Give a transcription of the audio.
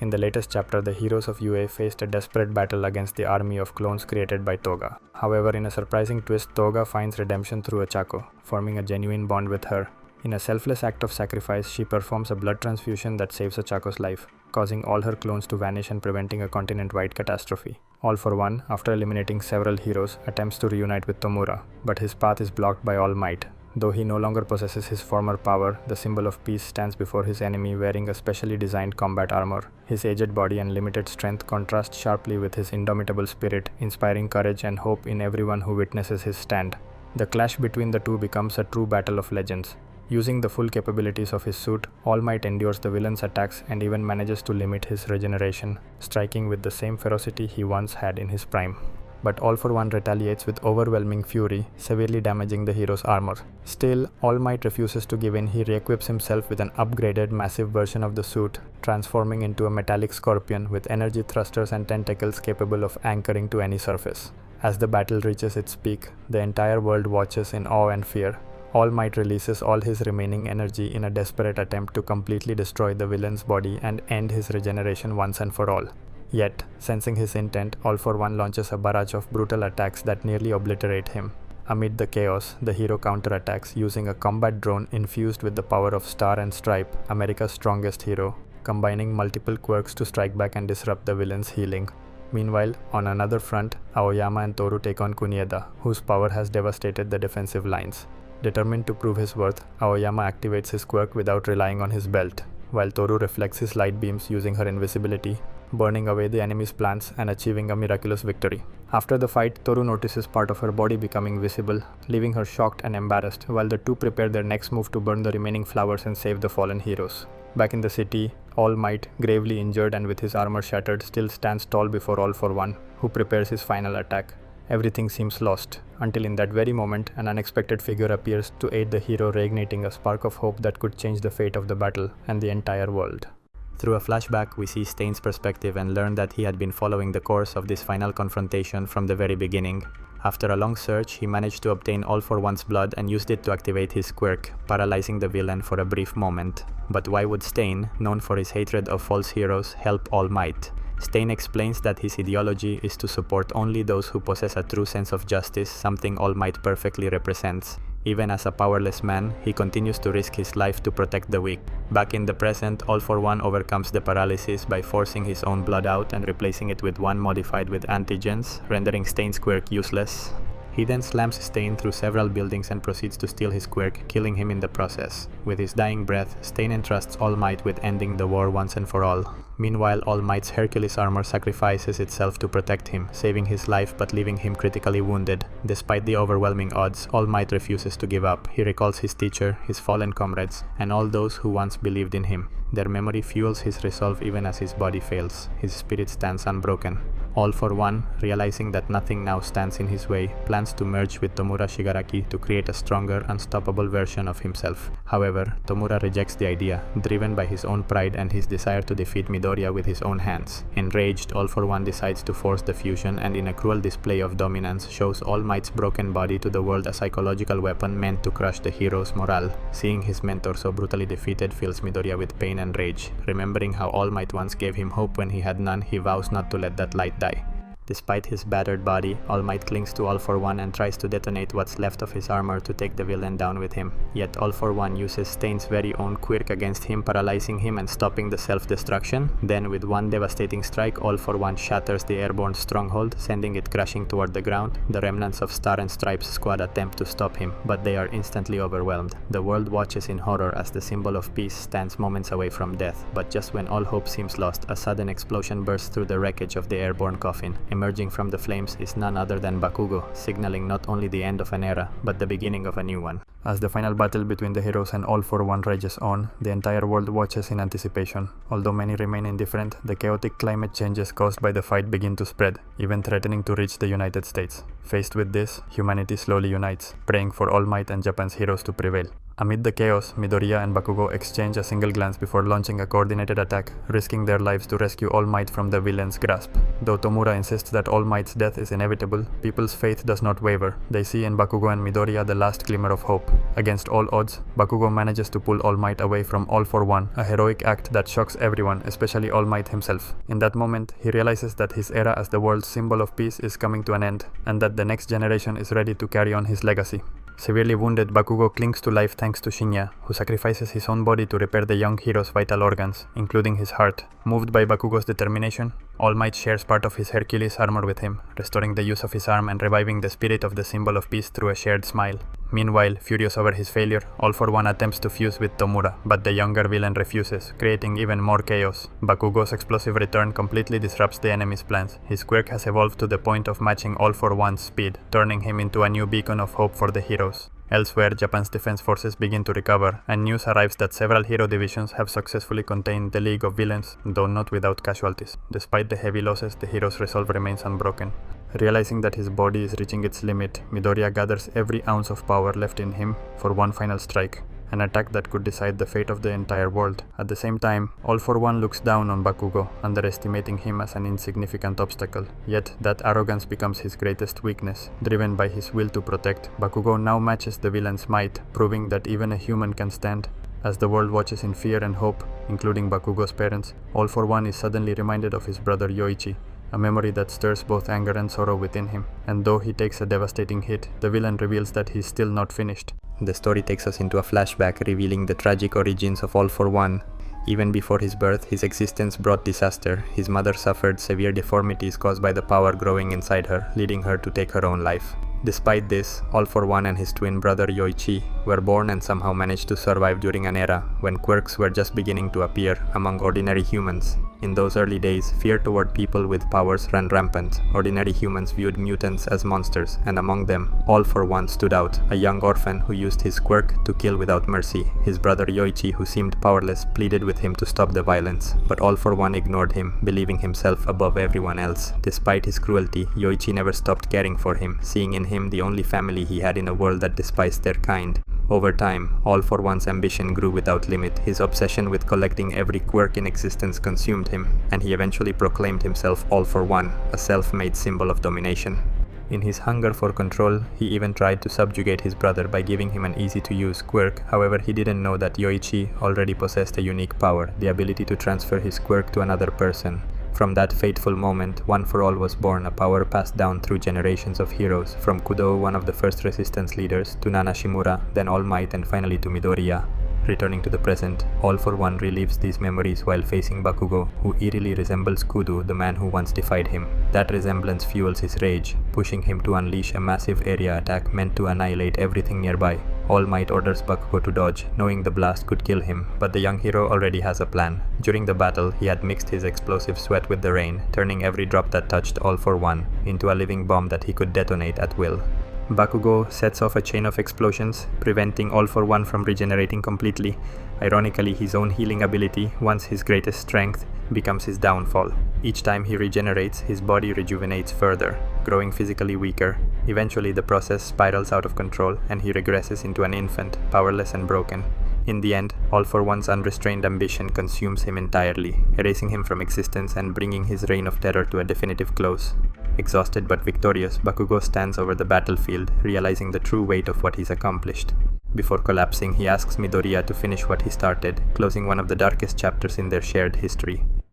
In the latest chapter, the heroes of UA faced a desperate battle against the army of clones created by Toga. However, in a surprising twist, Toga finds redemption through a Chaco, forming a genuine bond with her. In a selfless act of sacrifice, she performs a blood transfusion that saves a Chaco's life, causing all her clones to vanish and preventing a continent-wide catastrophe. All for One, after eliminating several heroes, attempts to reunite with Tomura, but his path is blocked by All Might. Though he no longer possesses his former power, the symbol of peace stands before his enemy wearing a specially designed combat armor. His aged body and limited strength contrast sharply with his indomitable spirit, inspiring courage and hope in everyone who witnesses his stand. The clash between the two becomes a true battle of legends. Using the full capabilities of his suit, All Might endures the villain's attacks and even manages to limit his regeneration, striking with the same ferocity he once had in his prime. But All for One retaliates with overwhelming fury, severely damaging the hero's armor. Still, All Might refuses to give in. He re-equips himself with an upgraded, massive version of the suit, transforming into a metallic scorpion with energy thrusters and tentacles capable of anchoring to any surface. As the battle reaches its peak, the entire world watches in awe and fear. All Might releases all his remaining energy in a desperate attempt to completely destroy the villain's body and end his regeneration once and for all. Yet, sensing his intent, All for One launches a barrage of brutal attacks that nearly obliterate him. Amid the chaos, the hero counterattacks using a combat drone infused with the power of Star and Stripe, America's strongest hero, combining multiple quirks to strike back and disrupt the villain's healing. Meanwhile, on another front, Aoyama and Toru take on Kunieda, whose power has devastated the defensive lines. Determined to prove his worth, Aoyama activates his quirk without relying on his belt, while Toru reflects his light beams using her invisibility, burning away the enemy's plans and achieving a miraculous victory. After the fight, Toru notices part of her body becoming visible, leaving her shocked and embarrassed, while the two prepare their next move to burn the remaining flowers and save the fallen heroes. Back in the city, All Might, gravely injured and with his armor shattered, still stands tall before All for One, who prepares his final attack. Everything seems lost, until in that very moment, an unexpected figure appears to aid the hero, reigniting a spark of hope that could change the fate of the battle and the entire world. Through a flashback, we see Stain's perspective and learn that he had been following the course of this final confrontation from the very beginning. After a long search, he managed to obtain All for One's blood and used it to activate his quirk, paralyzing the villain for a brief moment. But why would Stain, known for his hatred of false heroes, help All Might? Stain explains that his ideology is to support only those who possess a true sense of justice, something All Might perfectly represents. Even as a powerless man, he continues to risk his life to protect the weak. Back in the present, All for One overcomes the paralysis by forcing his own blood out and replacing it with one modified with antigens, rendering Stain's quirk useless. He then slams Stain through several buildings and proceeds to steal his quirk, killing him in the process. With his dying breath, Stain entrusts All Might with ending the war once and for all. Meanwhile, All Might's Hercules armor sacrifices itself to protect him, saving his life but leaving him critically wounded. Despite the overwhelming odds, All Might refuses to give up. He recalls his teacher, his fallen comrades, and all those who once believed in him. Their memory fuels his resolve even as his body fails. His spirit stands unbroken. All for One, realizing that nothing now stands in his way, plans to merge with Tomura Shigaraki to create a stronger, unstoppable version of himself. However, Tomura rejects the idea, driven by his own pride and his desire to defeat Midoriya with his own hands. Enraged, All for One decides to force the fusion and in a cruel display of dominance shows All Might's broken body to the world, a psychological weapon meant to crush the hero's morale. Seeing his mentor so brutally defeated fills Midoriya with pain and rage. Remembering how All Might once gave him hope when he had none, he vows not to let that light die. Despite his battered body, All Might clings to All for One and tries to detonate what's left of his armor to take the villain down with him. Yet All for One uses Stain's very own quirk against him, paralyzing him and stopping the self-destruction. Then with one devastating strike, All for One shatters the airborne stronghold, sending it crashing toward the ground. The remnants of Star and Stripe's squad attempt to stop him, but they are instantly overwhelmed. The world watches in horror as the symbol of peace stands moments away from death. But just when all hope seems lost, a sudden explosion bursts through the wreckage of the airborne coffin. Emerging from the flames is none other than Bakugo, signaling not only the end of an era, but the beginning of a new one. As the final battle between the heroes and All for One rages on, the entire world watches in anticipation. Although many remain indifferent, the chaotic climate changes caused by the fight begin to spread, even threatening to reach the United States. Faced with this, humanity slowly unites, praying for All Might and Japan's heroes to prevail. Amid the chaos, Midoriya and Bakugo exchange a single glance before launching a coordinated attack, risking their lives to rescue All Might from the villain's grasp. Though Tomura insists that All Might's death is inevitable, people's faith does not waver. They see in Bakugo and Midoriya the last glimmer of hope. Against all odds, Bakugo manages to pull All Might away from All for One, a heroic act that shocks everyone, especially All Might himself. In that moment, he realizes that his era as the world's symbol of peace is coming to an end, and that the next generation is ready to carry on his legacy. Severely wounded, Bakugo clings to life thanks to Shinya, who sacrifices his own body to repair the young hero's vital organs, including his heart. Moved by Bakugo's determination, All Might shares part of his Hercules armor with him, restoring the use of his arm and reviving the spirit of the symbol of peace through a shared smile. Meanwhile, furious over his failure, All for One attempts to fuse with Tomura, but the younger villain refuses, creating even more chaos. Bakugo's explosive return completely disrupts the enemy's plans. His quirk has evolved to the point of matching All for One's speed, turning him into a new beacon of hope for the heroes. Elsewhere, Japan's defense forces begin to recover, and news arrives that several hero divisions have successfully contained the League of Villains, though not without casualties. Despite the heavy losses, the hero's resolve remains unbroken. Realizing that his body is reaching its limit, Midoriya gathers every ounce of power left in him for one final strike, an attack that could decide the fate of the entire world. At the same time, All for One looks down on Bakugo, underestimating him as an insignificant obstacle. Yet, that arrogance becomes his greatest weakness. Driven by his will to protect, Bakugo now matches the villain's might, proving that even a human can stand. As the world watches in fear and hope, including Bakugo's parents, All for One is suddenly reminded of his brother Yoichi, a memory that stirs both anger and sorrow within him. And though he takes a devastating hit, the villain reveals that he's still not finished. The story takes us into a flashback revealing the tragic origins of All for One. Even before his birth, his existence brought disaster. His mother suffered severe deformities caused by the power growing inside her, leading her to take her own life. Despite this, All for One and his twin brother Yoichi were born and somehow managed to survive during an era when quirks were just beginning to appear among ordinary humans. In those early days, fear toward people with powers ran rampant. Ordinary humans viewed mutants as monsters, and among them, All for One stood out, a young orphan who used his quirk to kill without mercy. His brother Yoichi, who seemed powerless, pleaded with him to stop the violence, but All for One ignored him, believing himself above everyone else. Despite his cruelty, Yoichi never stopped caring for him, seeing in him the only family he had in a world that despised their kind. Over time, All for One's ambition grew without limit. His obsession with collecting every quirk in existence consumed him, and he eventually proclaimed himself All for One, a self-made symbol of domination. In his hunger for control, he even tried to subjugate his brother by giving him an easy-to-use quirk. However, he didn't know that Yoichi already possessed a unique power, the ability to transfer his quirk to another person. From that fateful moment, One for All was born, a power passed down through generations of heroes, from Kudo, one of the first resistance leaders, to Nana Shimura, then All Might, and finally to Midoriya. Returning to the present, All for One relives these memories while facing Bakugo, who eerily resembles Kudo, the man who once defied him. That resemblance fuels his rage, pushing him to unleash a massive area attack meant to annihilate everything nearby. All Might orders Bakugo to dodge, knowing the blast could kill him, but the young hero already has a plan. During the battle, he had mixed his explosive sweat with the rain, turning every drop that touched All for One into a living bomb that he could detonate at will. Bakugo sets off a chain of explosions, preventing All for One from regenerating completely. Ironically, his own healing ability, once his greatest strength, becomes his downfall. Each time he regenerates, his body rejuvenates further, growing physically weaker. Eventually, the process spirals out of control, and he regresses into an infant, powerless and broken. In the end, All for One's unrestrained ambition consumes him entirely, erasing him from existence and bringing his reign of terror to a definitive close. Exhausted but victorious, Bakugo stands over the battlefield, realizing the true weight of what he's accomplished. Before collapsing, he asks Midoriya to finish what he started, closing one of the darkest chapters in their shared history.